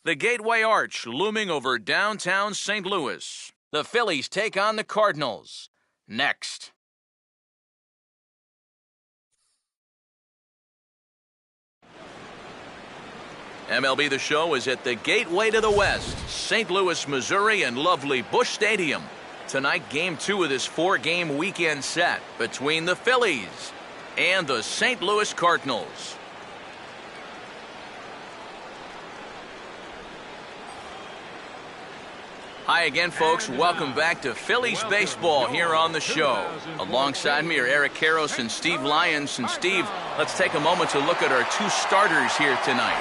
The Gateway Arch looming over downtown St. Louis. The Phillies take on the Cardinals. Next. MLB The Show is at the Gateway to the West, St. Louis, Missouri, and lovely Busch Stadium. Tonight, Game 2 of this 4-game weekend set between the Phillies and the St. Louis Cardinals. Hi again, folks. Welcome back to Phillies baseball here on the show. Alongside me are Eric Karros and Steve Lyons. And Steve, let's take a moment to look at our two starters here tonight.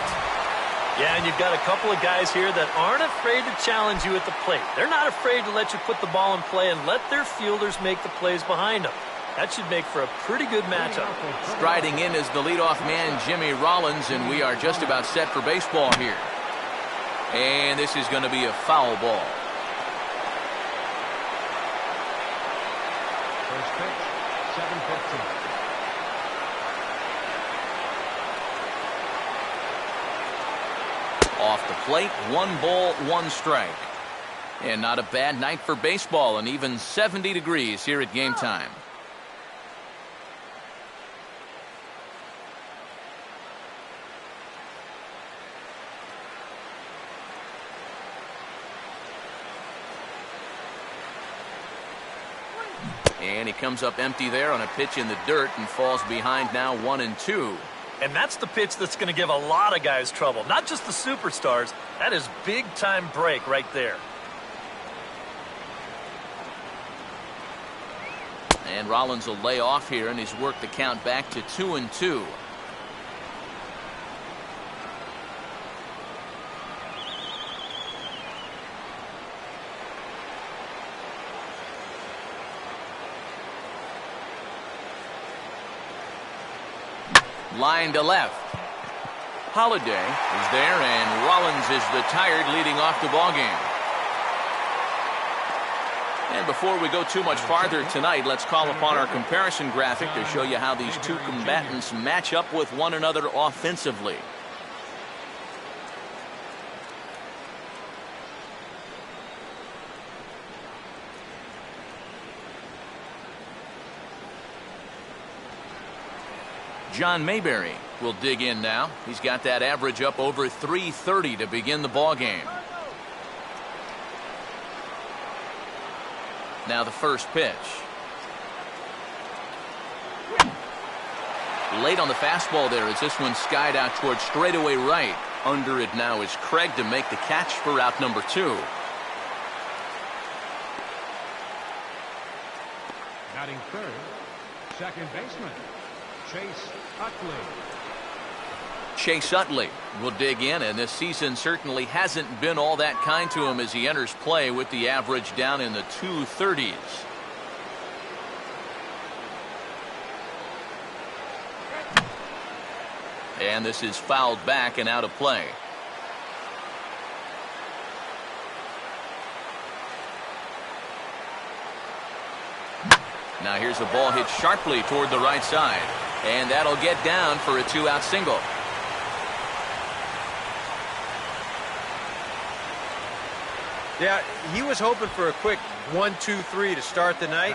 Yeah, and you've got a couple of guys here that aren't afraid to challenge you at the plate. They're not afraid to let you put the ball in play and let their fielders make the plays behind them. That should make for a pretty good matchup. Striding in is the leadoff man, Jimmy Rollins, and we are just about set for baseball here. And this is going to be a foul ball. First pitch, 7:15. Off the plate, 1 ball, 1 strike. And not a bad night for baseball, and even 70 degrees here at game time. And he comes up empty there on a pitch in the dirt and falls behind now 1-2. And that's the pitch that's going to give a lot of guys trouble, not just the superstars. That is big-time break right there. And Rollins will lay off here, and he's worked the count back to 2-2. Line to left. Holiday is there, and Rollins is retired, leading off the ballgame. And before we go too much farther tonight, let's call upon our comparison graphic to show you how these two combatants match up with one another offensively. John Mayberry will dig in now. He's got that average up over 330 to begin the ball game. Now the first pitch. Late on the fastball there as this one skied out towards straightaway right. Under it now is Craig to make the catch for out number 2. Batting third, second baseman, Chase Utley. Chase Utley will dig in, and this season certainly hasn't been all that kind to him as he enters play with the average down in the 230s. And this is fouled back and out of play. Now here's a ball hit sharply toward the right side, and that'll get down for a 2-out single. Yeah, he was hoping for a quick 1-2-3 to start the night.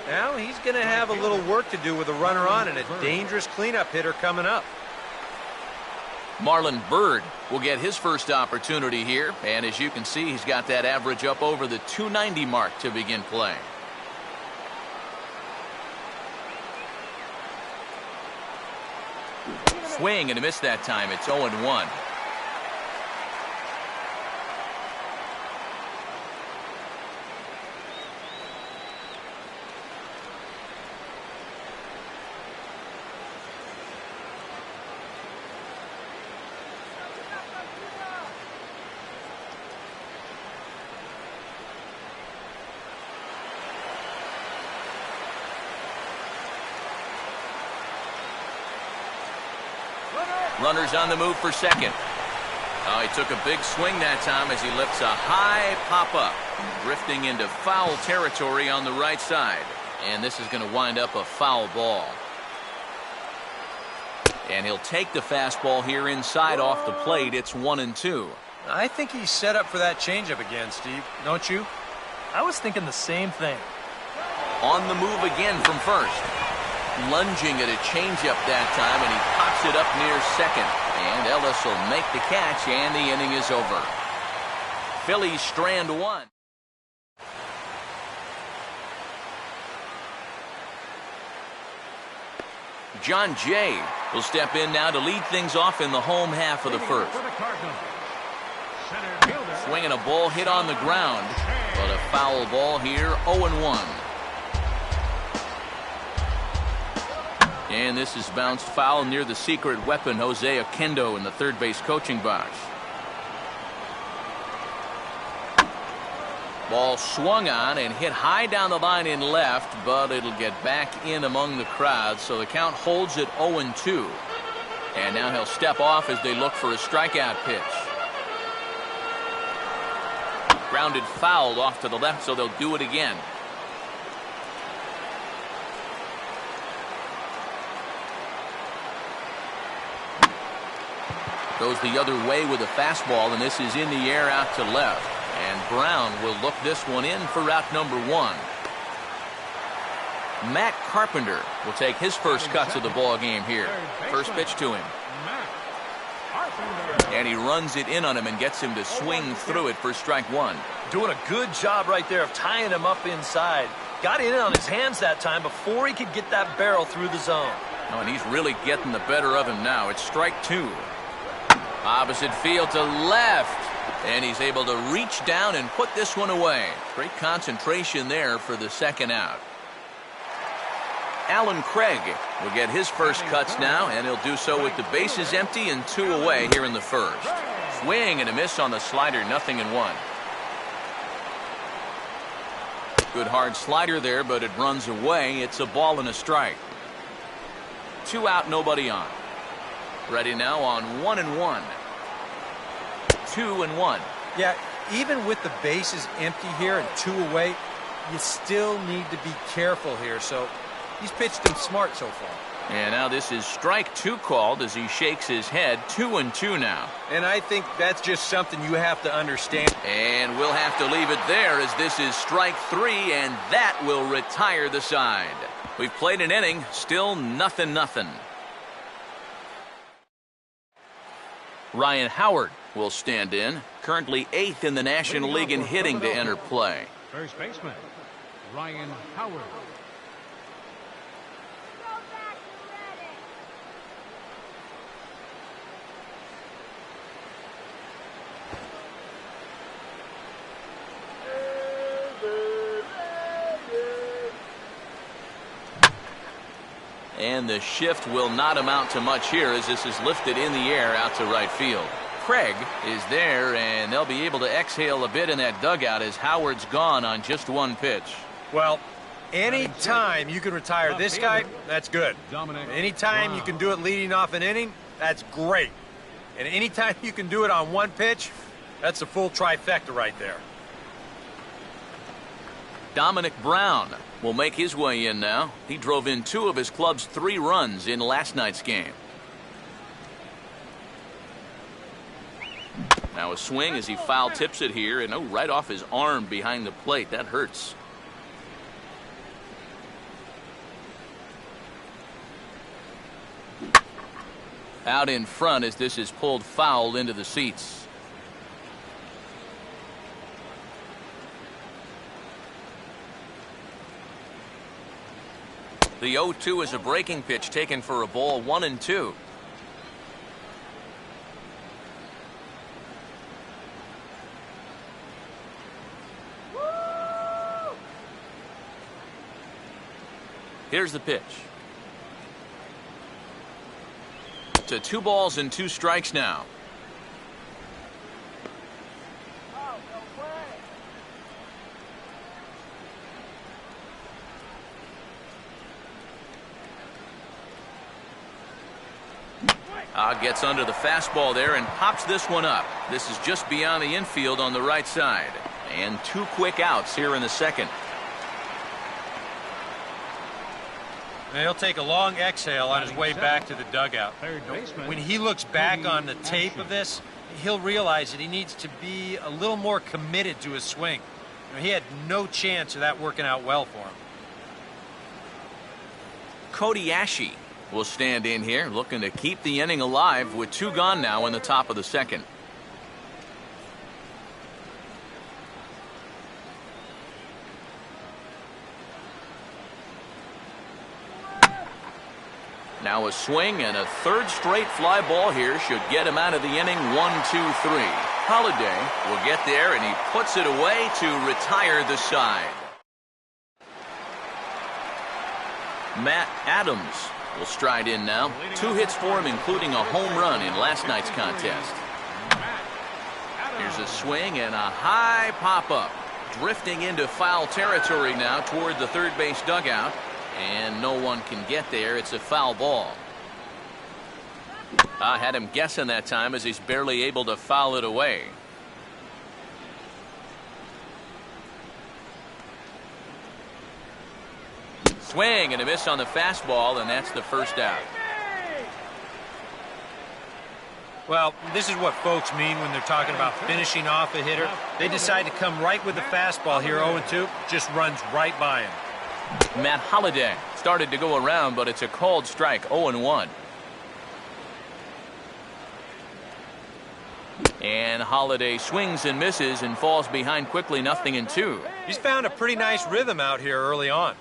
Now he's going to have a little work to do with a runner on and a dangerous cleanup hitter coming up. Marlon Byrd will get his first opportunity here, and as you can see, he's got that average up over the 290 mark to begin play. Swing and a miss that time. It's 0-1. Runners on the move for second. Oh, he took a big swing that time as he lifts a high pop-up, drifting into foul territory on the right side. And this is going to wind up a foul ball. And he'll take the fastball here inside off the plate. It's 1-2. I think he's set up for that changeup again, Steve. Don't you? I was thinking the same thing. On the move again from first. Lunging at a changeup that time, and he pops it up near second. And Ellis will make the catch, and the inning is over. Phillies strand one. John Jay will step in now to lead things off in the home half of the first. Swinging a ball hit on the ground, but a foul ball here, 0-1. And this is bounced foul near the secret weapon, Jose Oquendo, in the third base coaching box. Ball swung on and hit high down the line in left, but it'll get back in among the crowd, so the count holds at 0-2. And now he'll step off as they look for a strikeout pitch. Grounded foul off to the left, so they'll do it again. Goes the other way with a fastball, and this is in the air out to left. And Brown will look this one in for route number one. Matt Carpenter will take his first cuts of the ball game here. First pitch to him. And he runs it in on him and gets him to swing through it for strike one. Doing a good job right there of tying him up inside. Got in on his hands that time before he could get that barrel through the zone. Oh, and he's really getting the better of him now. It's strike two. Opposite field to left. And he's able to reach down and put this one away. Great concentration there for the second out. Alan Craig will get his first cuts now, and he'll do so with the bases empty and 2 away here in the first. Swing and a miss on the slider, 0-1. Good hard slider there, but it runs away. It's a ball and a strike. 2 out, nobody on. Ready now on 1-1. 2-1. Yeah, even with the bases empty here and 2 away, you still need to be careful here. So he's pitched him smart so far. And now this is strike 2 called as he shakes his head. 2-2 now. And I think that's just something you have to understand. And we'll have to leave it there as this is strike 3, and that will retire the side. We've played an inning, still 0-0. Ryan Howard will stand in, currently 8th in the National League in hitting to enter play. First baseman, Ryan Howard. And the shift will not amount to much here as this is lifted in the air out to right field. Craig is there, and they'll be able to exhale a bit in that dugout as Howard's gone on just 1 pitch. Well, any time you can retire this guy, that's good. Any time you can do it leading off an inning, that's great. And any time you can do it on 1 pitch, that's a full trifecta right there. Dominic Brown will make his way in now. He drove in 2 of his club's 3 runs in last night's game. Now a swing as he foul tips it here, and right off his arm behind the plate. That hurts. Out in front as this is pulled foul into the seats. The 0-2 is a breaking pitch taken for a ball, 1-2. Here's the pitch. To 2 balls and 2 strikes now. Gets under the fastball there and pops this one up. This is just beyond the infield on the right side. And 2 quick outs here in the second. And he'll take a long exhale on his way back to the dugout. Third baseman. When he looks back on the tape of this, he'll realize that he needs to be a little more committed to his swing. He had no chance of that working out well for him. Cody Ashe will stand in here, looking to keep the inning alive with 2 gone now in the top of the second. Now a swing and a third straight fly ball here should get him out of the inning. 1-2-3. Holiday will get there, and he puts it away to retire the side. Matt Adams will stride in now. 2 hits for him, including a home run in last night's contest. Here's a swing and a high pop-up. Drifting into foul territory now toward the third base dugout. And no one can get there. It's a foul ball. I had him guessing that time, as he's barely able to foul it away. Swing and a miss on the fastball, and that's the first out. Well, this is what folks mean when they're talking about finishing off a hitter. They decide to come right with the fastball here. 0-2, just runs right by him. Matt Holiday started to go around, but it's a called strike. 0-1. And Holiday swings and misses and falls behind quickly. 0-2. He's found a pretty nice rhythm out here early on.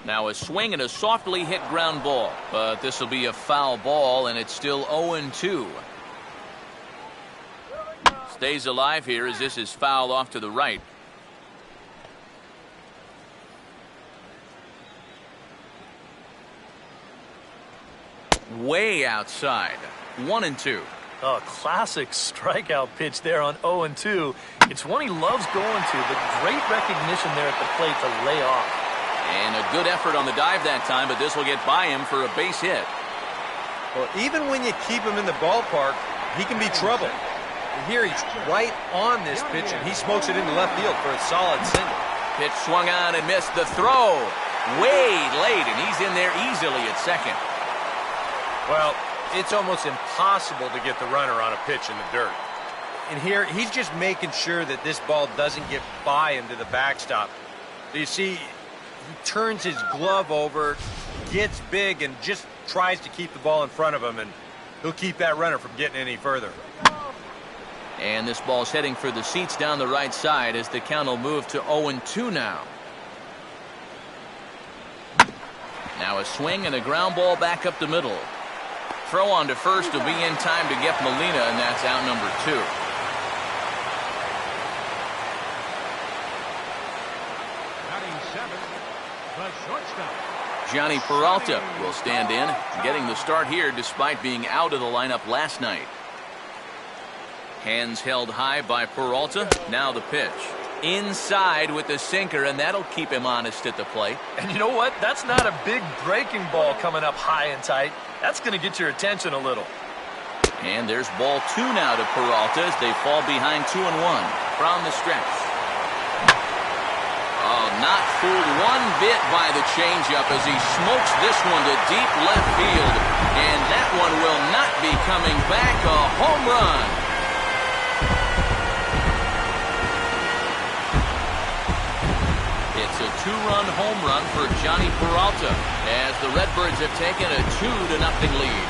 Now a swing and a softly hit ground ball, but this will be a foul ball, and it's still 0-2. Stays alive here as this is fouled off to the right. Way outside. 1-2. A classic strikeout pitch there on 0-2. It's one he loves going to, but great recognition there at the plate to lay off. And a good effort on the dive that time, but this will get by him for a base hit. Well, even when you keep him in the ballpark, he can be trouble. And here he's right on this pitch, and he smokes it into left field for a solid single. Pitch swung on and missed. The throw way late, and he's in there easily at second. Well, it's almost impossible to get the runner on a pitch in the dirt. And here, he's just making sure that this ball doesn't get by him to the backstop. You see, he turns his glove over, gets big, and just tries to keep the ball in front of him, and he'll keep that runner from getting any further. And this ball's heading for the seats down the right side as the count will move to 0-2 now. Now a swing and a ground ball back up the middle. Throw on to first will be in time to get Molina, and that's out number 2. Batting 7th, the shortstop. Johnny Peralta will stand in, getting the start here despite being out of the lineup last night. Hands held high by Peralta. Now the pitch. Inside with the sinker, and that'll keep him honest at the plate. And you know what? That's not a big breaking ball coming up high and tight. That's going to get your attention a little. And there's ball 2 now to Peralta as they fall behind 2-1 from the stretch. Oh, not fooled one bit by the changeup as he smokes this one to deep left field. And that one will not be coming back. A home run. It's a 2-run home run for Johnny Peralta as the Redbirds have taken a 2-0 lead.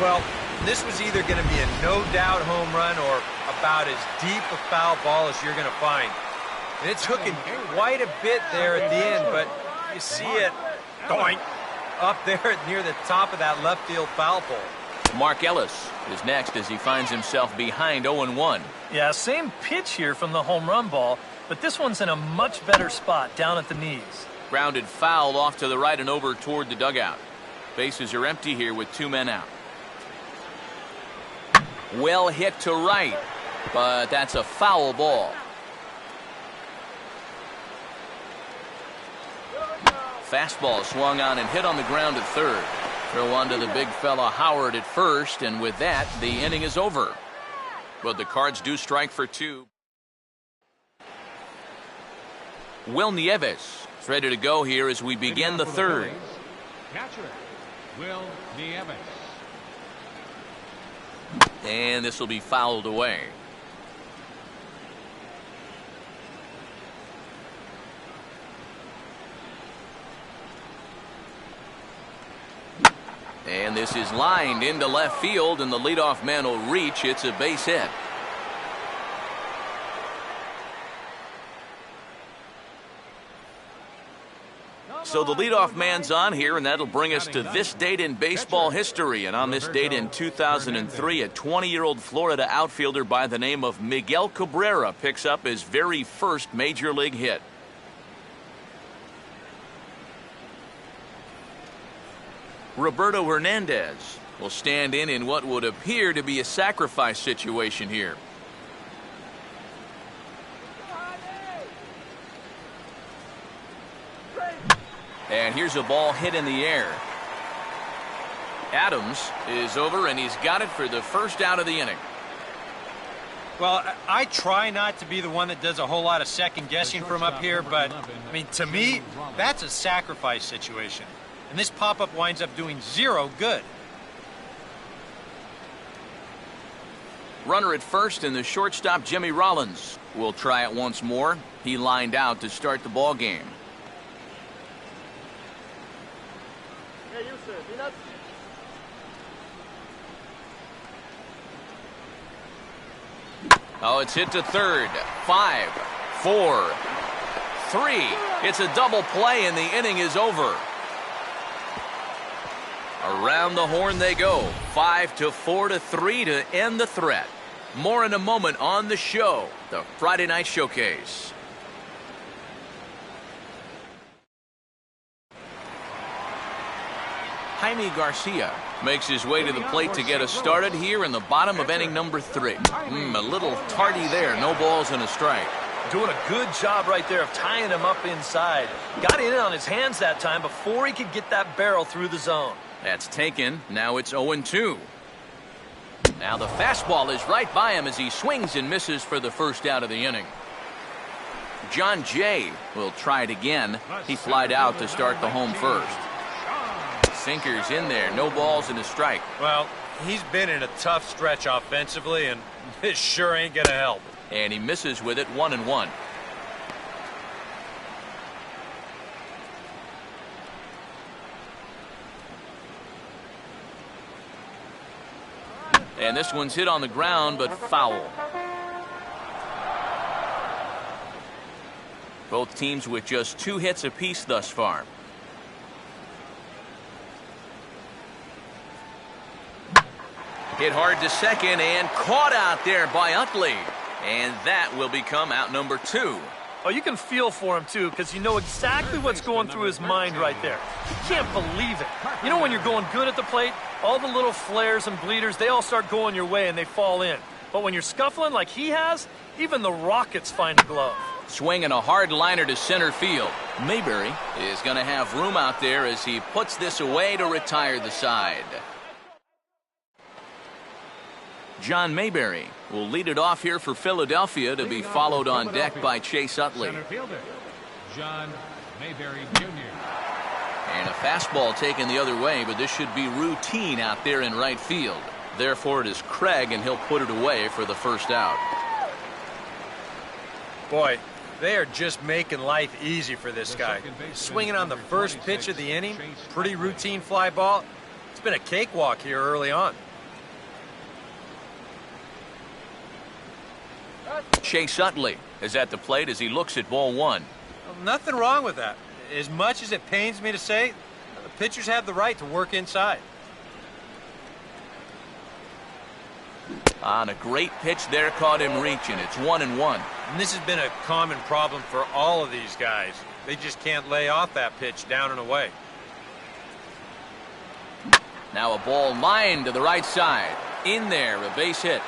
Well, this was either going to be a no-doubt home run or about as deep a foul ball as you're going to find. And it's hooking quite a bit there at the end, but you see it going up there near the top of that left field foul pole. Mark Ellis is next as he finds himself behind 0-1. Yeah, same pitch here from the home run ball, but this one's in a much better spot down at the knees. Grounded foul off to the right and over toward the dugout. Bases are empty here with 2 men out. Well hit to right, but that's a foul ball. Fastball swung on and hit on the ground at third. Throw on to the big fella Howard at first, and with that, the inning is over. But the Cards do strike for 2. Will Nieves is ready to go here as we begin the third. Catcher, Will Nieves. And this will be fouled away. And this is lined into left field, and the leadoff man will reach. It's a base hit. So the leadoff man's on here, and that'll bring us to this date in baseball history. And on this date in 2003, a 20-year-old Florida outfielder by the name of Miguel Cabrera picks up his very first major league hit. Roberto Hernandez will stand in what would appear to be a sacrifice situation here. And here's a ball hit in the air. Adams is over, and he's got it for the first out of the inning. Well, I try not to be the one that does a whole lot of second guessing from up here, but I mean, to me, that's a sacrifice situation. And this pop-up winds up doing zero good. Runner at first, and the shortstop Jimmy Rollins will try it once more. He lined out to start the ball game. Oh, it's hit to third. 5, 4, 3. It's a double play, and the inning is over. Around the horn they go. 5-4-3 to end the threat. More in a moment on the show, the Friday Night Showcase. Jaime Garcia makes his way to the plate to get us started here in the bottom of inning number 3. A little tardy there. No balls and a strike. Doing a good job right there of tying him up inside. Got in on his hands that time before he could get that barrel through the zone. That's taken. Now it's 0-2. Now the fastball is right by him as he swings and misses for the first out of the inning. John Jay will try it again. He flied out to start the home first. Sinker's in there. No balls and a strike. Well, he's been in a tough stretch offensively, and this sure ain't gonna help. And he misses with it. 1-1. And this one's hit on the ground, but foul. Both teams with just 2 hits apiece thus far. Hit hard to second and caught out there by Utley. And that will become out number 2. Oh, you can feel for him, too, because you know exactly what's going through his mind right there. He can't believe it. You know when you're going good at the plate, all the little flares and bleeders, they all start going your way and they fall in. But when you're scuffling like he has, even the Rockets find a glove. Swinging a hard liner to center field. Mayberry is going to have room out there as he puts this away to retire the side. John Mayberry will lead it off here for Philadelphia to be followed on deck by Chase Utley. Center fielder, John Mayberry Jr. And a fastball taken the other way, but this should be routine out there in right field. Therefore, it is Craig, and he'll put it away for the first out. Boy, they are just making life easy for this guy. Swinging on the first pitch of the inning, pretty routine fly ball. It's been a cakewalk here early on. Chase Utley is at the plate as he looks at ball 1. Well, nothing wrong with that. As much as it pains me to say, the pitchers have the right to work inside. On a great pitch there, caught him reaching. It's 1-1. And this has been a common problem for all of these guys. They just can't lay off that pitch down and away. Now a ball lined to the right side. In there, a base hit.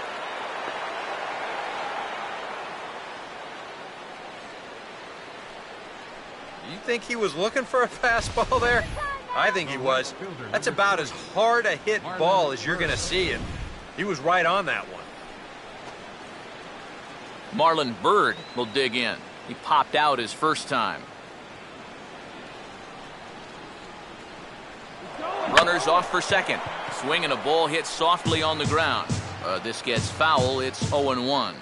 You think he was looking for a fastball there? I think he was. That's about as hard a hit ball as you're going to see, and he was right on that one. Marlon Byrd will dig in. He popped out his first time. Runners off for second. Swing and a ball hit softly on the ground. This gets foul. It's 0-1.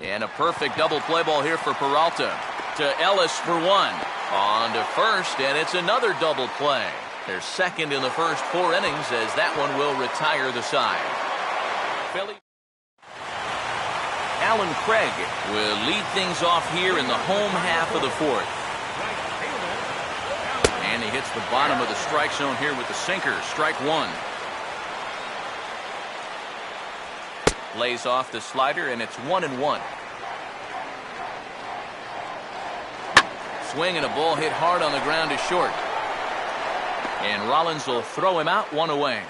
And a perfect double play ball here for Peralta. To Ellis for one. On to first, and it's another double play. They're second in the first 4 innings as that one will retire the side. Philly. Alan Craig will lead things off here in the home half of the 4th. And he hits the bottom of the strike zone here with the sinker. Strike 1. Lays off the slider, and it's 1-1. Swing and a ball hit hard on the ground to short. And Rollins will throw him out, 1 away.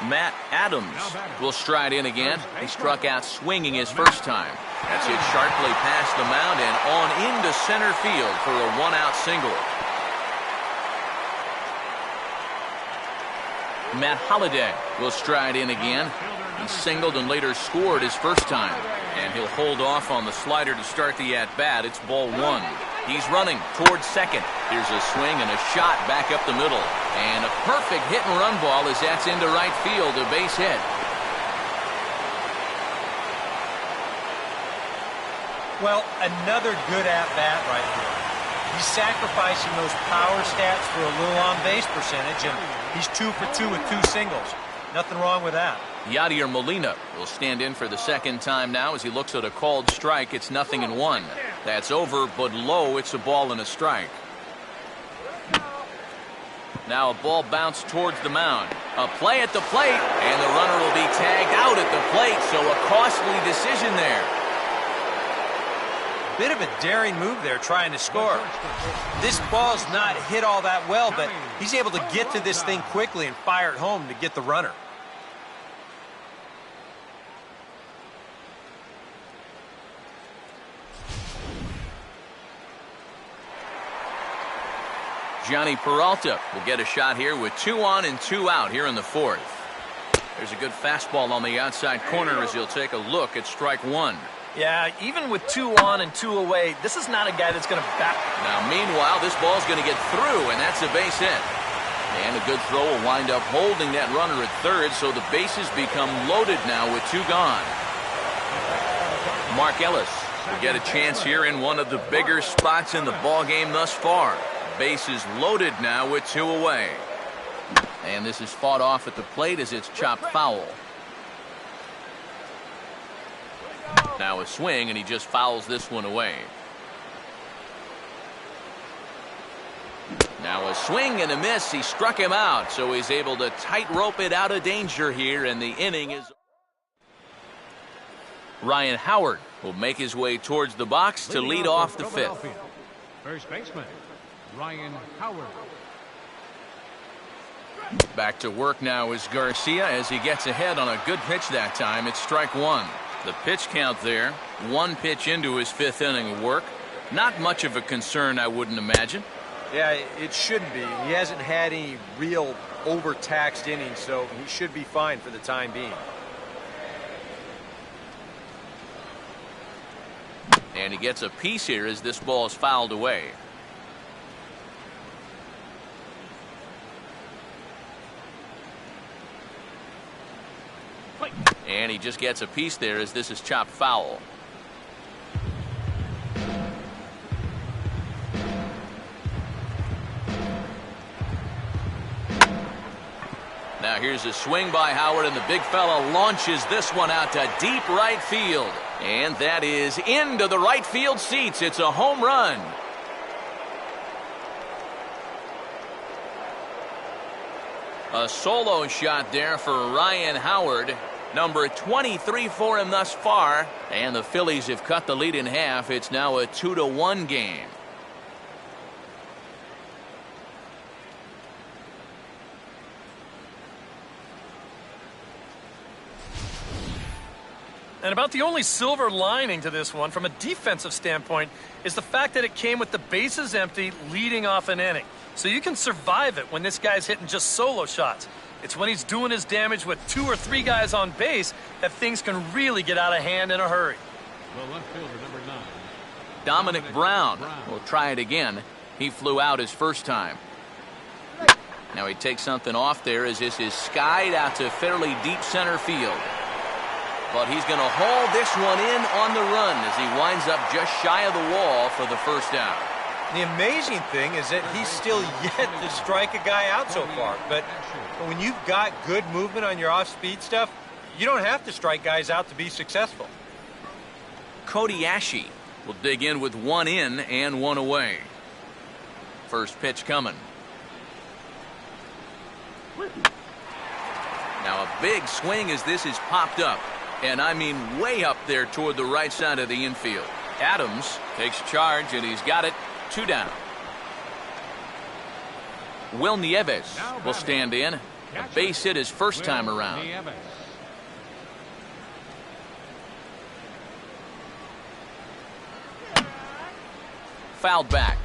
Matt Adams will stride in again. He struck out swinging his first time. That's hit sharply past the mound and on into center field for a 1-out single. Matt Holliday will stride in again. He singled and later scored his first time. And he'll hold off on the slider to start the at-bat. It's ball 1. He's running towards second. Here's a swing and a shot back up the middle. And a perfect hit-and-run ball as that's into right field, a base hit. Well, another good at-bat right here. He's sacrificing those power stats for a little on-base percentage, and he's 2 for 2 with 2 singles. Nothing wrong with that. Yadier Molina will stand in for the second time now as he looks at a called strike. It's 0-1. That's over, but low. It's a ball and a strike. Now a ball bounced towards the mound. A play at the plate, and the runner will be tagged out at the plate, so a costly decision there. Bit of a daring move there trying to score. This ball's not hit all that well, but he's able to get to this thing quickly and fire it home to get the runner. Johnny Peralta will get a shot here with 2 on and 2 out here in the 4th. There's a good fastball on the outside corner as he'll take a look at strike 1. Yeah, even with 2 on and 2 away, this is not a guy that's going to back. Now, meanwhile, this ball's going to get through, and that's a base hit. And a good throw will wind up holding that runner at third, so the bases become loaded now with 2 gone. Mark Ellis will get a chance here in one of the bigger spots in the ballgame thus far. Bases loaded now with 2 away. And this is fought off at the plate as it's chopped foul. Now a swing, and he just fouls this one away. Now a swing and a miss. He struck him out, so he's able to tightrope it out of danger here, and the inning is. Ryan Howard will make his way towards the box to lead off the 5th. First baseman, Ryan Howard. Back to work now is Garcia as he gets ahead on a good pitch that time. It's strike 1. The pitch count there, 1 pitch into his 5th inning of work. Not much of a concern, I wouldn't imagine. Yeah, it shouldn't be. He hasn't had any real overtaxed innings, so he should be fine for the time being. And he gets a piece here as this ball is fouled away. And he just gets a piece there as this is chopped foul. Now here's a swing by Howard, and the big fella launches this one out to deep right field. And that is into the right field seats. It's a home run. A solo shot there for Ryan Howard. Number 23 for him thus far. And the Phillies have cut the lead in half. It's now a 2-1 game. And about the only silver lining to this one from a defensive standpoint is the fact that it came with the bases empty leading off an inning. So you can survive it when this guy's hitting just solo shots. It's when he's doing his damage with 2 or 3 guys on base that things can really get out of hand in a hurry. The left fielder, number 9. Dominic Brown will try it again. He flew out his first time. Now he takes something off there as this is skied out to fairly deep center field. But he's going to haul this one in on the run as he winds up just shy of the wall for the first out. The amazing thing is that he's still yet to strike a guy out so far. But when you've got good movement on your off-speed stuff, you don't have to strike guys out to be successful. Cody Ashe will dig in with 1 in and 1 away. First pitch coming. Now a big swing as this is popped up. And I mean way up there toward the right side of the infield. Adams takes charge and he's got it. 2 down. Will Nieves will stand in. A base hit his first time around. Fouled back.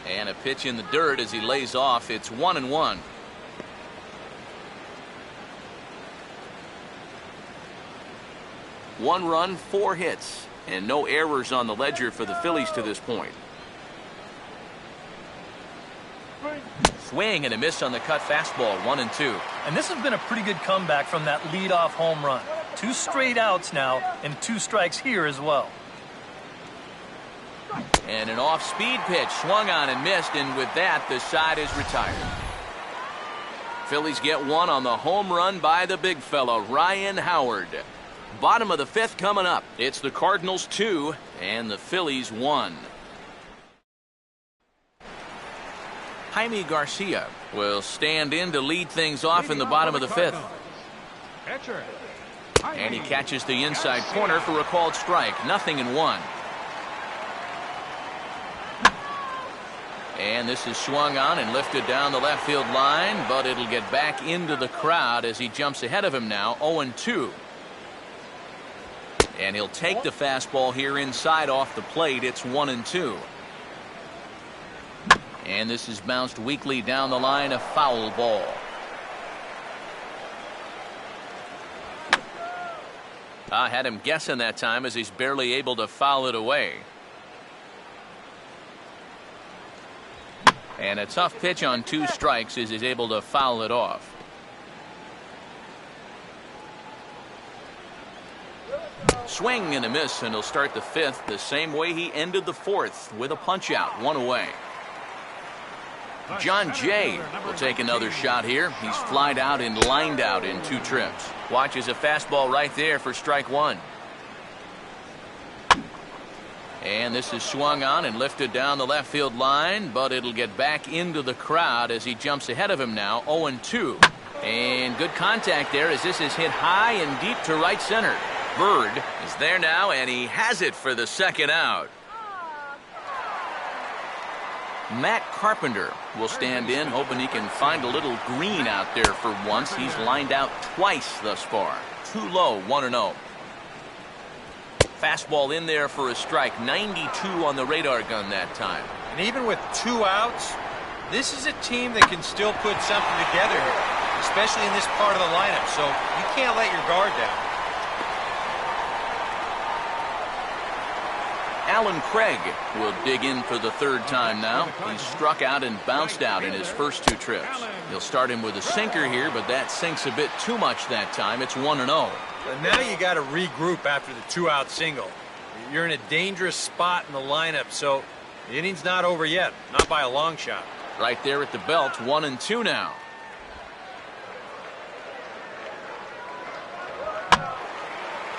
And a pitch in the dirt as he lays off. It's 1-1. One run, 4 hits, and no errors on the ledger for the Phillies to this point. Swing and a miss on the cut fastball, 1-2. And this has been a pretty good comeback from that leadoff home run. 2 straight outs now and 2 strikes here as well. And an off-speed pitch swung on and missed, and with that the side is retired. Phillies get 1 on the home run by the big fella, Ryan Howard. Bottom of the 5th coming up. It's the Cardinals 2 and the Phillies 1. Jaime Garcia will stand in to lead things off in the bottom of the 5th. And he catches the inside corner for a called strike. 0-1. And this is swung on and lifted down the left field line, but it'll get back into the crowd as he jumps ahead of him now. 0-2. And he'll take the fastball here inside off the plate. It's 1-2. And this is bounced weakly down the line, a foul ball. I had him guessing that time as he's barely able to foul it away. And a tough pitch on 2 strikes as he's able to foul it off. Swing and a miss, and he'll start the 5th the same way he ended the 4th with a punch out, 1 away. John Jay will take another shot here. He's flied out and lined out in 2 trips. Watches a fastball right there for strike 1. And this is swung on and lifted down the left field line, but it'll get back into the crowd as he jumps ahead of him now. 0-2. And good contact there as this is hit high and deep to right center. Bird is there now, and he has it for the 2nd out. Matt Carpenter will stand in, hoping he can find a little green out there for once. He's lined out twice thus far. Too low, 1-0. Fastball in there for a strike. 92 on the radar gun that time. And even with 2 outs, this is a team that can still put something together here, especially in this part of the lineup, so you can't let your guard down. Alan Craig will dig in for the 3rd time now. He's struck out and bounced out in his first 2 trips. He'll start him with a sinker here, but that sinks a bit too much that time. It's 1-0. But now you got to regroup after the 2-out single. You're in a dangerous spot in the lineup, so the inning's not over yet, not by a long shot. Right there at the belt, 1-2 now.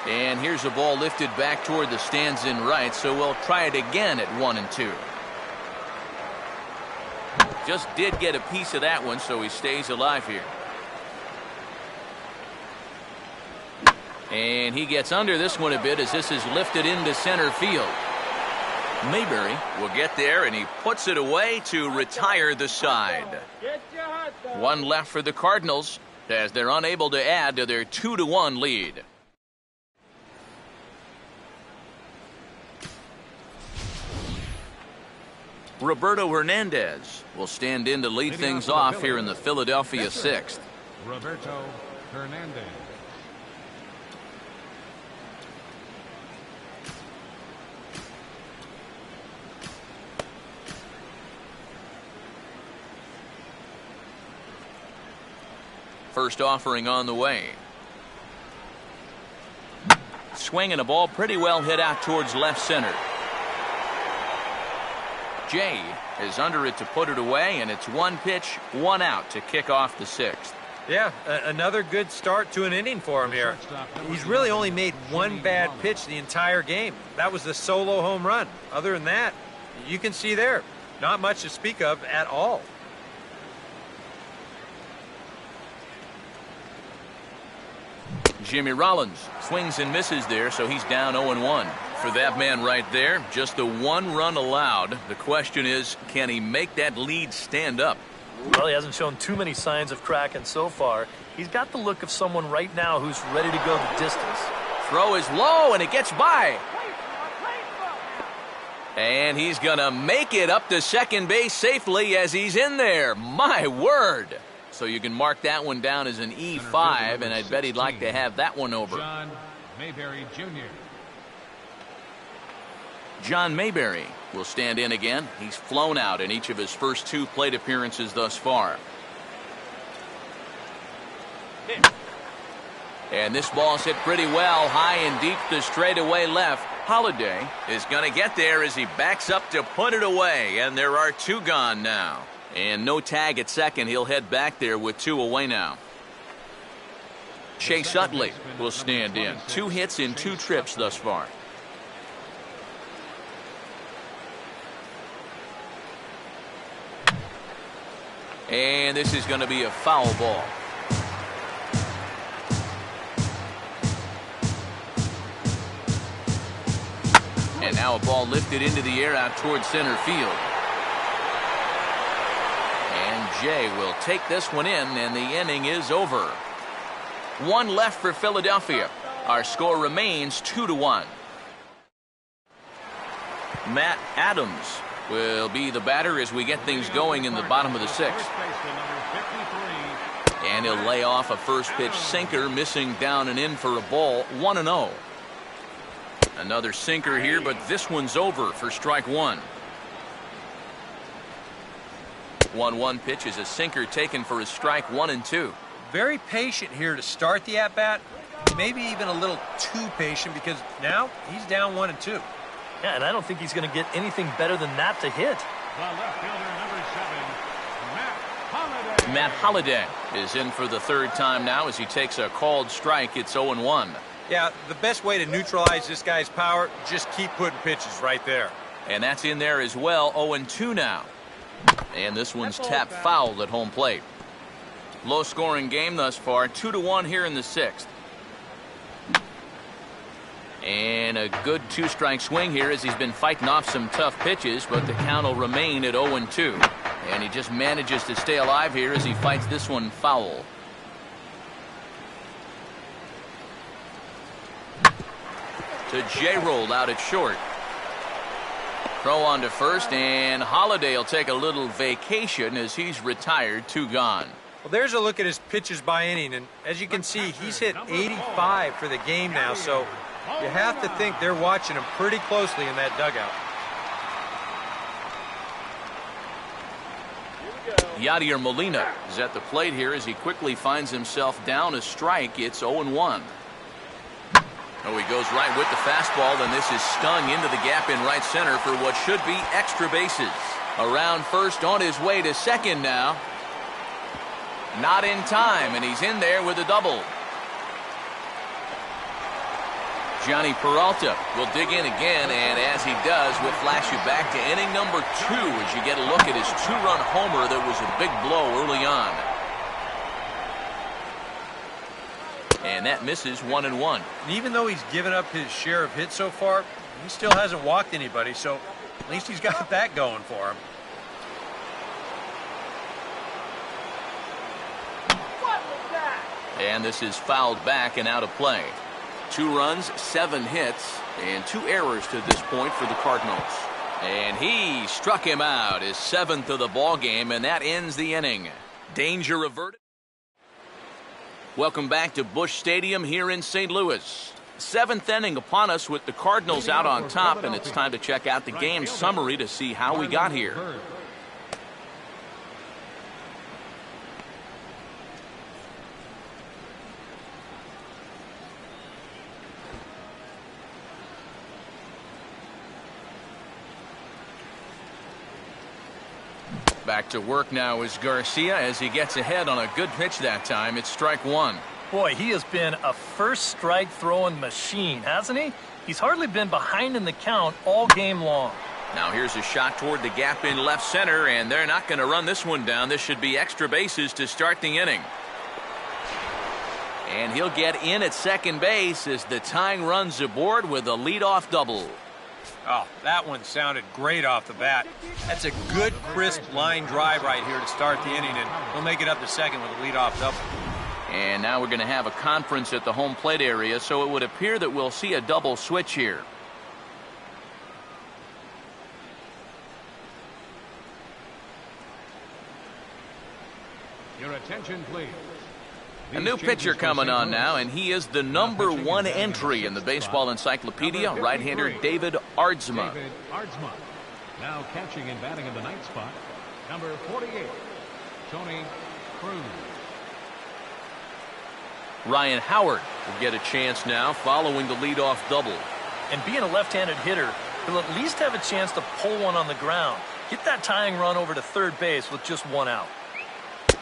And here's a ball lifted back toward the stands in right, so we'll try it again at 1-2. Just did get a piece of that one, so he stays alive here. And he gets under this one a bit as this is lifted into center field. Mayberry will get there, and he puts it away to retire the side. One left for the Cardinals as they're unable to add to their 2-1 lead. Roberto Hernandez will stand in to lead things off here in the Philadelphia 6th. Roberto Hernandez. First offering on the way. Swinging a ball pretty well hit out towards left center. Jay is under it to put it away, and it's 1 pitch, 1 out to kick off the 6th. Yeah, another good start to an inning for him here. He's really only made 1 bad pitch the entire game. That was the solo home run. Other than that, you can see there, not much to speak of at all. Jimmy Rollins swings and misses there, so he's down 0-1. For that man right there, just the 1 run allowed. The question is, can he make that lead stand up? Well, he hasn't shown too many signs of cracking so far. He's got the look of someone right now who's ready to go the distance. Throw is low, and it gets by. And he's going to make it up to second base safely as he's in there. My word. So you can mark that one down as an E5, and I bet he'd like to have that one over. John Mayberry Jr. John Mayberry will stand in again. He's flown out in each of his first 2 plate appearances thus far. And this ball's hit pretty well, high and deep to straightaway left. Holiday is going to get there as he backs up to put it away, and there are 2 gone now. And no tag at second. He'll head back there with 2 away now. Chase Utley will stand in. 2 hits in 2 trips thus far. And this is going to be a foul ball. And now a ball lifted into the air out towards center field. Jay will take this one in, and the inning is over. 1 left for Philadelphia. Our score remains 2-1. Matt Adams will be the batter as we get things going in the bottom of the 6th. And he'll lay off a first pitch sinker, missing down and in for a ball. 1-0. Another sinker here, but this one's over for strike 1. 1-1 pitch is a sinker taken for his strike 1 and 2. Very patient here to start the at-bat. Maybe even a little too patient, because now he's down 1 and 2. Yeah, and I don't think he's going to get anything better than that to hit. The left fielder, number 7, Matt Holliday. Matt Holliday is in for the 3rd time now as he takes a called strike. It's 0-1. Yeah, the best way to neutralize this guy's power, just keep putting pitches right there. And that's in there as well. 0-2 now. And this one's tapped foul at home plate. Low scoring game thus far. 2-1 here in the 6th. And a good 2-strike swing here as he's been fighting off some tough pitches, but the count will remain at 0-2. And he just manages to stay alive here as he fights this one foul. To Jay rolled out at short. Throw on to first, and Holiday will take a little vacation as he's retired. 2 gone. Well, there's a look at his pitches by inning, and as you can see, he's hit 85 for the game now, so you have to think they're watching him pretty closely in that dugout. Yadier Molina is at the plate here as he quickly finds himself down a strike. It's 0-1. Oh, he goes right with the fastball, and this is stung into the gap in right center for what should be extra bases. Around first, on his way to second now. Not in time, and he's in there with a double. Johnny Peralta will dig in again, and as he does, we'll flash you back to inning number 2 as you get a look at his 2-run homer that was a big blow early on. And that misses 1-1. And even though he's given up his share of hits so far, he still hasn't walked anybody, so At least he's got that going for him. And this is fouled back and out of play. 2 runs, 7 hits, and 2 errors to this point for the Cardinals. And he struck him out, his 7th of the ball game, and that ends the inning. Danger averted. Welcome back to Busch Stadium here in St. Louis. 7th inning upon us with the Cardinals out on top, and it's time to check out the game summary to see how we got here. Back to work now is Garcia as he gets ahead on a good pitch that time. It's strike 1. Boy, he has been a first strike throwing machine, hasn't he? He's hardly been behind in the count all game long. Now here's a shot toward the gap in left center, and they're not going to run this one down. This should be extra bases to start the inning. And he'll get in at second base as the tying run's aboard with a leadoff double. Oh, that one sounded great off the bat. That's a good, crisp line drive right here to start the inning, and he'll make it up to second with a leadoff double. And now we're going to have a conference at the home plate area, so it would appear that we'll see a double switch here. Your attention, please. A new pitcher coming on now, and he is the #1 entry in the Baseball Encyclopedia, right-hander David Aardsma. David Aardsma. Now catching and batting in the ninth spot, number 48, Tony Cruz. Ryan Howard will get a chance now following the leadoff double. And being a left-handed hitter, he'll at least have a chance to pull one on the ground. Get that tying run over to third base with just 1 out.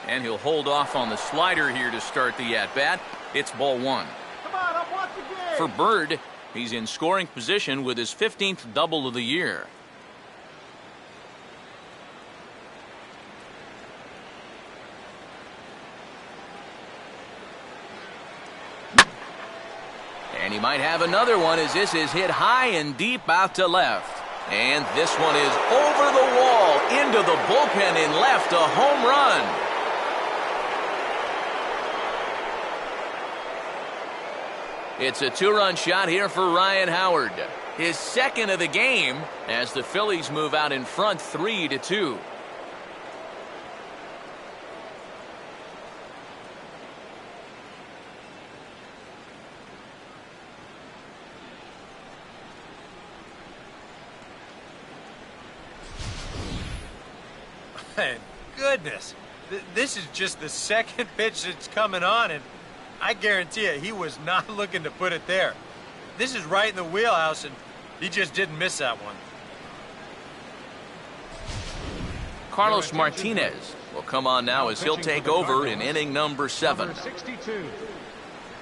And he'll hold off on the slider here to start the at-bat. It's ball 1. Come on, up, watch the game. For Bird, he's in scoring position with his 15th double of the year. And he might have another one as this is hit high and deep out to left. And this one is over the wall, into the bullpen in left, a home run. It's a 2-run shot here for Ryan Howard. His 2nd of the game as the Phillies move out in front 3-2. Man, goodness. This is just the 2nd pitch that's coming on, and I guarantee you he was not looking to put it there. This is right in the wheelhouse, and he just didn't miss that one. Carlos Martinez will come on now as he'll take over in inning number 7. Number 62,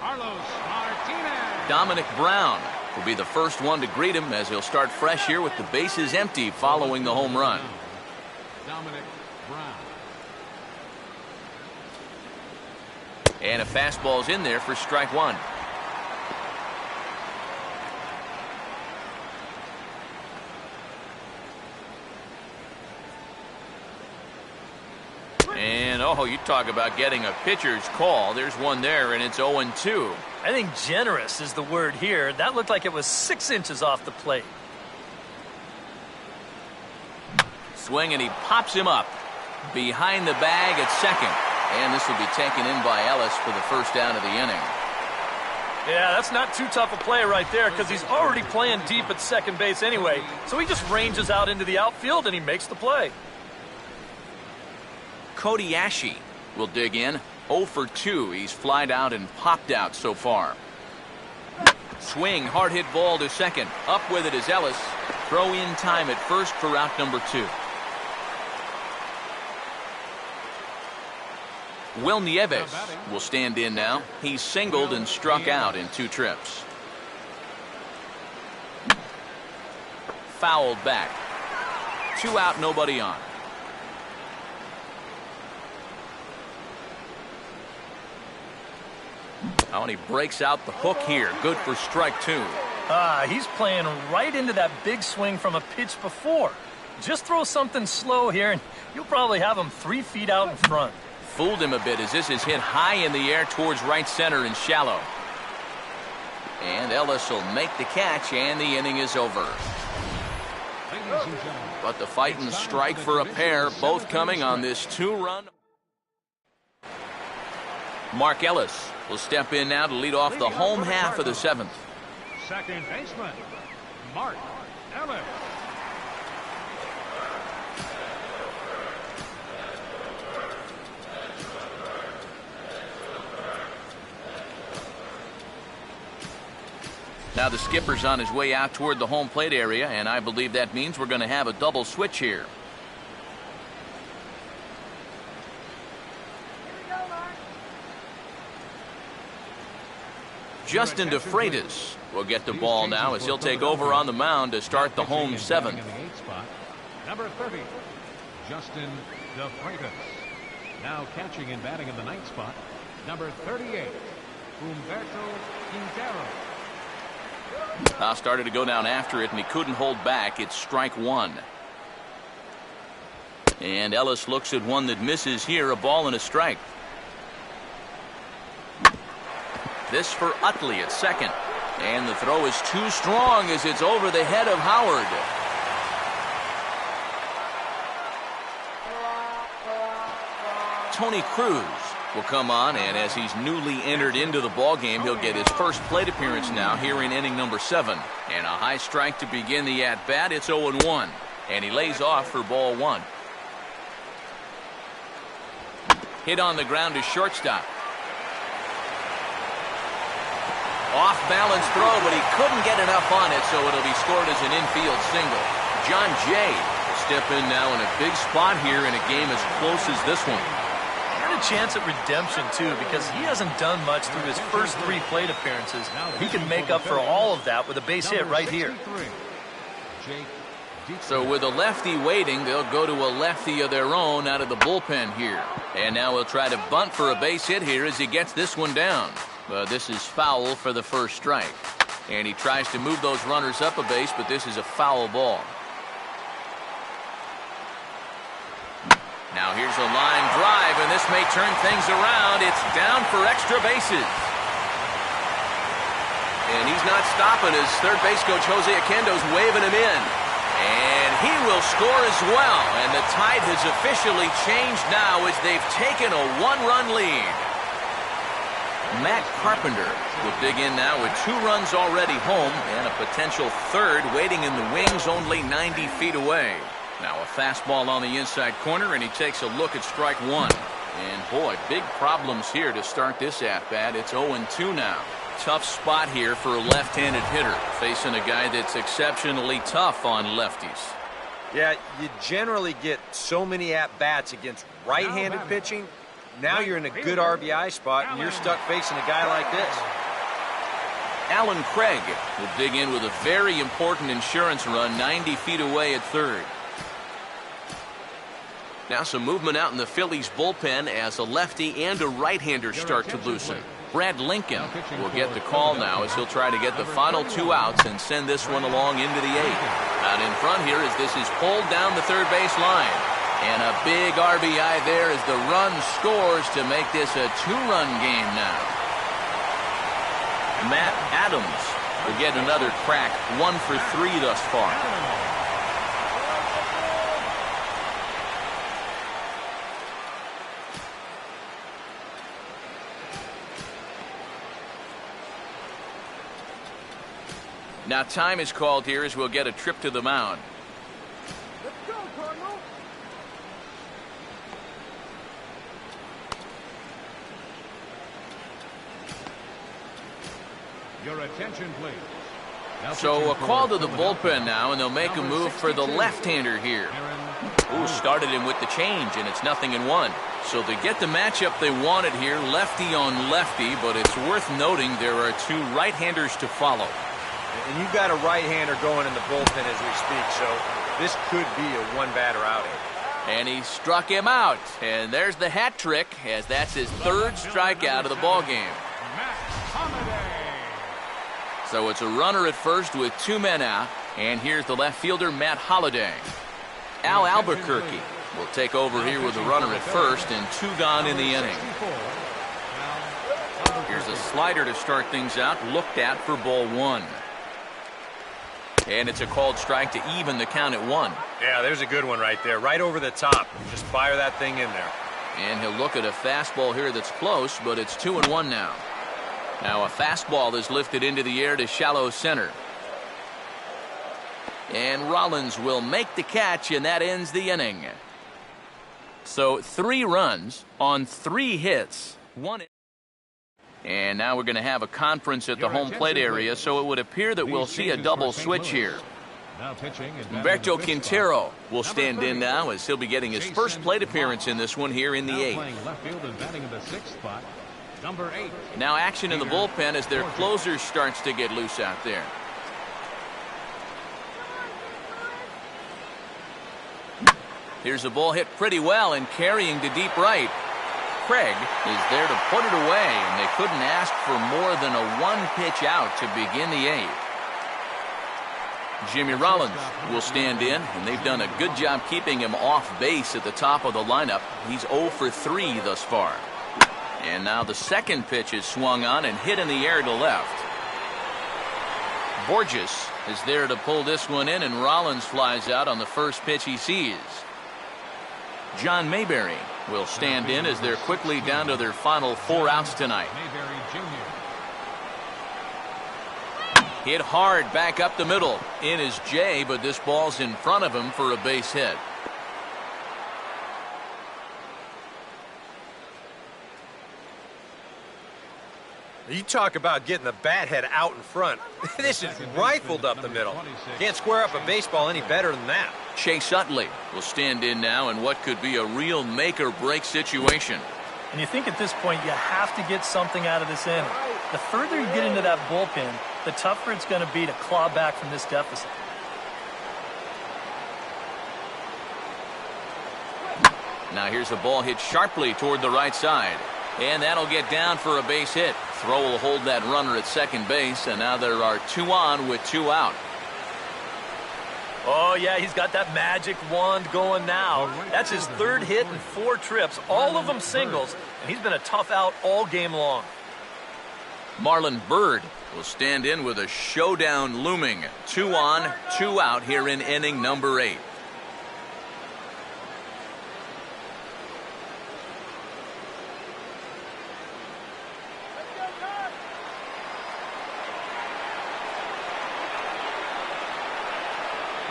Carlos Martinez. Dominic Brown will be the first one to greet him as he'll start fresh here with the bases empty following the home run. Dominic Brown. And a fastball's in there for strike 1. And, oh, you talk about getting a pitcher's call. There's one there, and it's 0-2. I think generous is the word here. That looked like it was 6 inches off the plate. Swing, and he pops him up behind the bag at second. And this will be taken in by Ellis for the first down of the inning. Yeah, that's not too tough a play right there because he's already playing deep at second base anyway. So he just ranges out into the outfield and he makes the play. Cody Ashe will dig in. 0 for 2. He's flied out and popped out so far. Swing, hard hit ball to second. Up with it is Ellis. Throw in time at first for out number 2. Will Nieves will stand in now. He's singled and struck out in 2 trips. Fouled back. 2 out, nobody on. Oh, and he breaks out the hook here. Good for strike 2. He's playing right into that big swing from a pitch before. Just throw something slow here, and you'll probably have him 3 feet out in front. Fooled him a bit as this is hit high in the air towards right center and shallow. And Ellis will make the catch, and the inning is over. But the fighting strike for a pair, both coming on this 2-run. Mark Ellis will step in now to lead off the home half of the 7th. Second baseman, Mark Ellis. Now the skipper's on his way out toward the home plate area, and I believe that means we're going to have a double switch here. Justin DeFreitas will get the ball now as he'll take over on the mound to start the home 7th. Number 30, Justin DeFreitas. Now catching and batting in the 9th spot, number 38, Humberto Quintero. Started to go down after it, and he couldn't hold back. It's strike 1. And Ellis looks at one that misses here, a ball and a strike. This for Utley at second. And the throw is too strong as it's over the head of Howard. Tony Cruz will come on, and as he's newly entered into the ballgame, he'll get his first plate appearance now here in inning number 7. And a high strike to begin the at-bat. It's 0-1. And he lays off for ball 1. Hit on the ground to shortstop. Off-balance throw, but he couldn't get enough on it, so it'll be scored as an infield single. John Jay will step in now in a big spot here in a game as close as this one. And a chance at redemption, too, because he hasn't done much through his first 3 plate appearances. He can make up for all of that with a base hit right here. So with a lefty waiting, they'll go to a lefty of their own out of the bullpen here. And now he'll try to bunt for a base hit here as he gets this one down. This is foul for the first strike. And he tries to move those runners up a base, but this is a foul ball. Now here's a line drive, and this may turn things around. It's down for extra bases. And he's not stopping as third base coach Jose Oquendo's waving him in. And he will score as well. And the tide has officially changed now as they've taken a 1-run lead. Matt Carpenter will dig in now with 2 runs already home and a potential third waiting in the wings only 90 feet away. Now a fastball on the inside corner, and he takes a look at strike 1. And boy, big problems here to start this at-bat. It's 0-2 now. Tough spot here for a left-handed hitter, facing a guy that's exceptionally tough on lefties. Yeah, you generally get so many at-bats against right-handed pitching. Now you're in a good RBI spot, and you're stuck facing a guy like this. Alan Craig will dig in with a very important insurance run 90 feet away at third. Now some movement out in the Phillies bullpen as a lefty and a right-hander start to loosen. Brad Lincoln will get the call now as he'll try to get the final 2 outs and send this one along into the 8th. Out in front here as this is pulled down the third base line. And a big RBI there as the run scores to make this a 2-run game now. Matt Adams will get another crack, 1 for 3 thus far. Now time is called here as we'll get a trip to the mound. Let's go, Cardinal. Your attention, please. So a call to the bullpen now, and they'll make a move for the left-hander here. Ooh, started him with the change, and it's 0-1. So they get the matchup they wanted here, lefty on lefty, but it's worth noting there are 2 right-handers to follow. And you've got a right-hander going in the bullpen as we speak, so this could be a 1-batter outing. And he struck him out. And there's the hat trick, as that's his 3rd strikeout of the ballgame. So it's a runner at first with 2 men out. And here's the left fielder, Matt Holliday. Al Albuquerque will take over here with a runner at first and 2 gone in the inning. Here's a slider to start things out, looked at for ball 1. And it's a called strike to even the count at 1. Yeah, there's a good one right there, right over the top. Just fire that thing in there. And he'll look at a fastball here that's close, but it's 2-1 now. Now a fastball is lifted into the air to shallow center. And Rollins will make the catch, and that ends the inning. So 3 runs on 3 hits. 1. And now we're going to have a conference at the home plate area, so it would appear that we'll see a double switch here. Humberto Quintero will stand in now as he'll be getting his first plate appearance in this one here in the 8th. Now action in the bullpen as their closer starts to get loose out there. Here's a ball hit pretty well and carrying to deep right. Craig is there to put it away, and they couldn't ask for more than a 1-pitch out to begin the 8th. Jimmy Rollins will stand in, and they've done a good job keeping him off base at the top of the lineup. He's 0 for 3 thus far. And now the second pitch is swung on and hit in the air to left. Borges is there to pull this one in, and Rollins flies out on the first pitch he sees. John Mayberry will stand in as they're quickly down to their final 4 outs tonight. Hit hard back up the middle. In is Jay, but this ball's in front of him for a base hit. You talk about getting the bat head out in front. This is rifled up the middle. Can't square up a baseball any better than that. Chase Utley will stand in now in what could be a real make-or-break situation. And you think at this point you have to get something out of this inning. The further you get into that bullpen, the tougher it's going to be to claw back from this deficit. Now here's a ball hit sharply toward the right side. And that'll get down for a base hit. Throw will hold that runner at second base, and now there are 2 on with 2 out. Oh, yeah, he's got that magic wand going now. That's his 3rd hit in 4 trips, all of them singles, and he's been a tough out all game long. Marlon Byrd will stand in with a showdown looming. 2 on, 2 out here in inning number 8.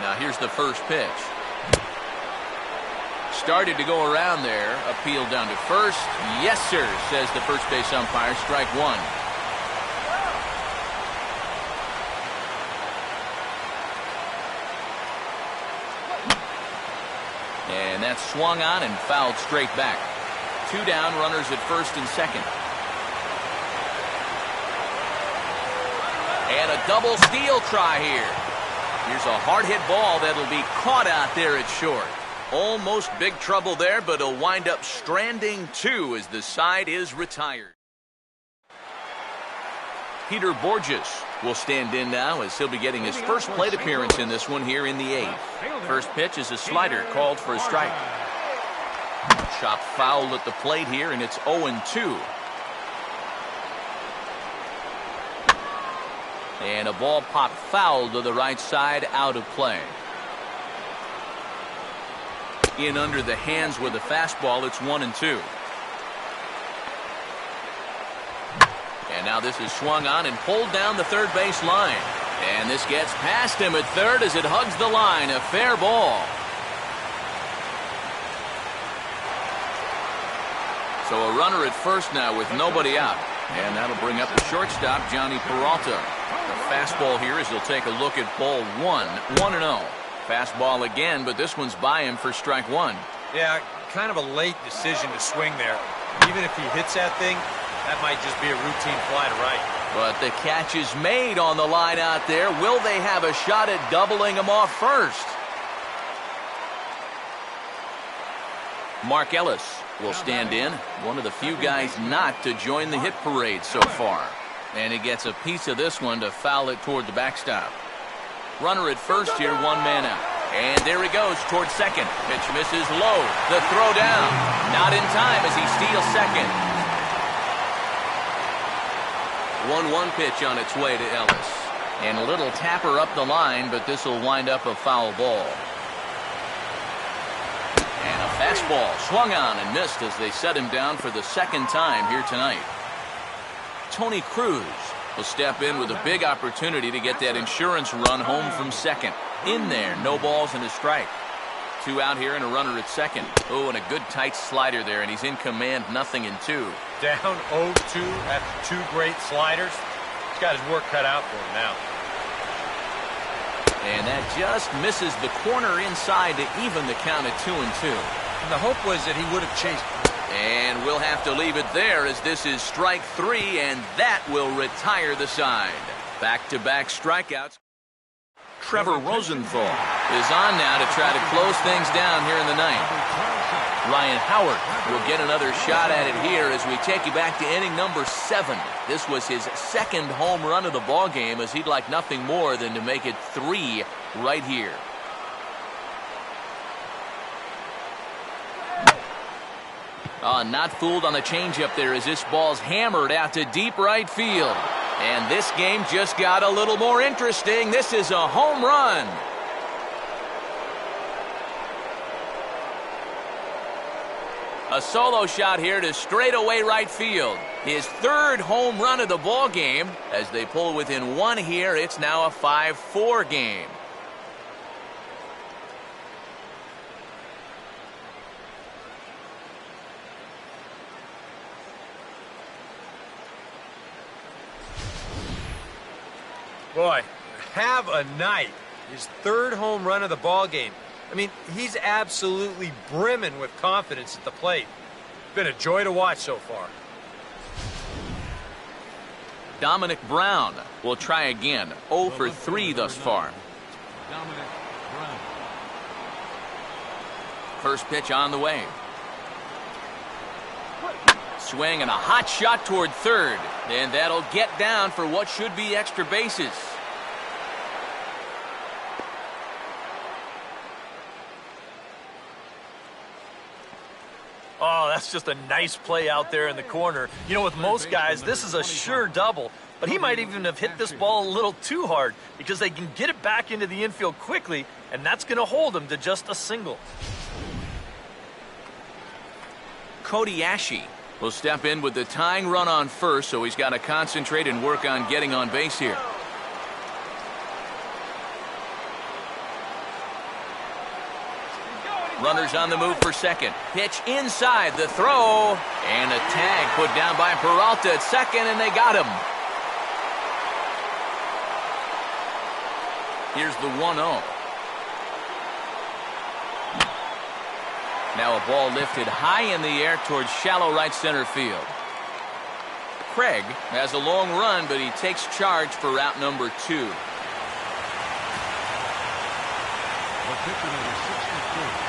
Now here's the first pitch. Started to go around there. Appeal down to first. Yes, sir, says the first base umpire. Strike 1. And that's swung on and fouled straight back. 2 down, runners at first and second. And a double steal try here. Here's a hard-hit ball that'll be caught out there at short. Almost big trouble there, but he'll wind up stranding 2 as the side is retired. Peter Borges will stand in now as he'll be getting his first plate appearance in this one here in the 8th. First pitch is a slider called for a strike. Chop foul at the plate here, and it's 0-2. And a ball popped foul to the right side, out of play. In under the hands with a fastball, it's 1-2. And now this is swung on and pulled down the third base line. And this gets past him at third as it hugs the line. A fair ball. So a runner at first now with nobody out. And that'll bring up the shortstop, Johnny Peralta. The fastball here as he'll take a look at ball 1. 1-0. Fastball again, but this one's by him for strike 1. Yeah, kind of a late decision to swing there. Even if he hits that thing, that might just be a routine fly to right. But the catch is made on the line out there. Will they have a shot at doubling him off first? Mark Ellis will stand in, one of the few guys not to join the hit parade so far. And he gets a piece of this one to foul it toward the backstop. Runner at first here, 1 man out. And there he goes toward second. Pitch misses low. The throw down. Not in time as he steals second. 1-1 pitch on its way to Ellis. And a little tapper up the line, but this will wind up a foul ball. And a fastball swung on and missed as they set him down for the second time here tonight. Tony Cruz will step in with a big opportunity to get that insurance run home from second. In there, no balls and a strike. 2 out here and a runner at second. Oh, and a good tight slider there, and he's in command, 0-2. Down 0-2 after 2 great sliders. He's got his work cut out for him now. And that just misses the corner inside to even the count at 2-2. And the hope was that he would have chased. And we'll have to leave it there as this is strike 3, and that will retire the side. Back-to-back strikeouts. Trevor Rosenthal is on now to try to close things down here in the ninth. Ryan Howard will get another shot at it here as we take you back to inning number 7. This was his second home run of the ball game, as he'd like nothing more than to make it 3 right here. Not fooled on the changeup there as this ball's hammered out to deep right field. And this game just got a little more interesting. This is a home run. A solo shot here to straightaway right field. His 3rd home run of the ball game. As they pull within 1 here, it's now a 5-4 game. Boy, have a night. His 3rd home run of the ball game. I mean, he's absolutely brimming with confidence at the plate. Been a joy to watch so far. Dominic Brown will try again. 0 for 3 thus far. Dominic Brown. First pitch on the way. Swing and a hot shot toward third. And that'll get down for what should be extra bases. Oh, that's just a nice play out there in the corner. You know, with most guys, this is a sure double. But he might even have hit this ball a little too hard because they can get it back into the infield quickly, and that's going to hold him to just a single. Cody Ashe will step in with the tying run on first, so he's got to concentrate and work on getting on base here. Runners on the move for second. Pitch inside, the throw, and a tag put down by Peralta at second, and they got him. Here's the 1-0. Now a ball lifted high in the air towards shallow right center field. Craig has a long run, but he takes charge for route number 2. The pitcher number 62.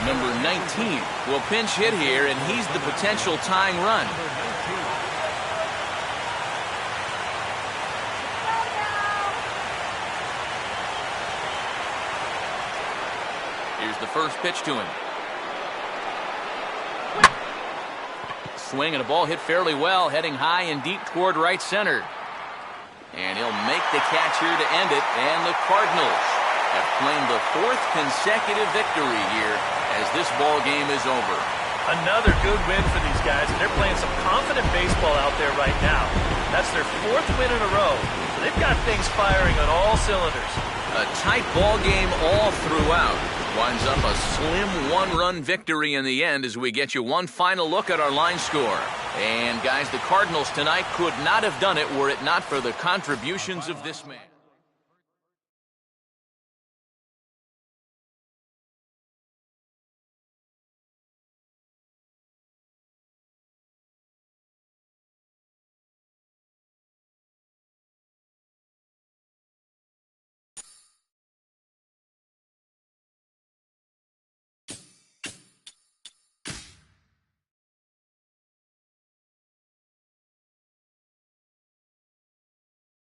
Number 19 will pinch hit here, and he's the potential tying run. Here's the first pitch to him. Swing and a ball hit fairly well, heading high and deep toward right center. And he'll make the catch here to end it, and the Cardinals have claimed the 4th consecutive victory here as this ball game is over. Another good win for these guys, and they're playing some confident baseball out there right now. That's their 4th win in a row, so they've got things firing on all cylinders. A tight ball game all throughout. Winds up a slim one-run victory in the end as we get you one final look at our line score. And guys, the Cardinals tonight could not have done it were it not for the contributions of this man.